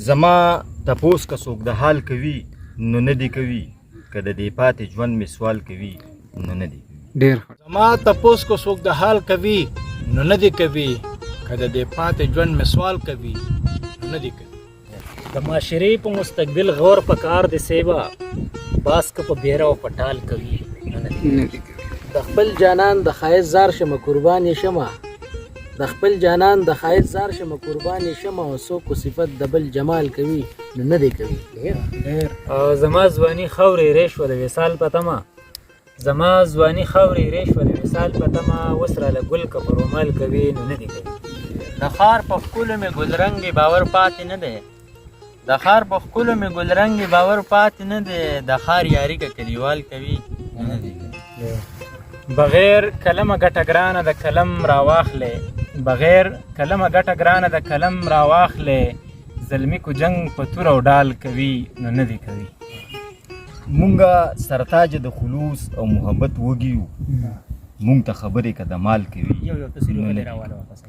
زما تپوس که څوک د حال کوي نو نه دی کوي، که د دې پاتې ژوند مې سوال کوي نو نه دی کوي. ډېر زما تپوس کو څوک د حال کوي نو نه دی کوي، که د دې پاتې ژوند مې سوال کوي نو نه دی کوي. د معاشرې په مستقبل غور په کار د سیوا باس که په بیره او پټال کوي نو نه دی. نه دي کوي. د خپل جانان د ښایست زار شمه قربان شمه، د خپل جانان د ښایست زار شمه قربان شمه، او څوک صفت د بل جمال کوي نو نه دی کوي. زما ځواني خاورې ری شوه د وصال په تمه، زما ځواني خاورې ری شوه د وصال په تمه، اوس راله ګل که پر رومال کوي نو نه دی کوي. د ښار په ښکلو مې ګلرنګې باور پاتې نه دی، د ښار په ښکلو مې ګلرنګې باور پاتې نه دی، د ښار یاري که کلیوال کوي نو نه دی کوي. بغیر کلمه ګټه ګرانه د کلم راواخلې، بغیر کلمه ګټه ګرانه د کلم راواخلې، زلمی کو جنگ په تور او ډال کوي نو نه دی کوي. مونږه سرتاج د خلوص او محبت وږي یو، مونږ ته خبرې که د مال کوي یو تسلو راواله واپس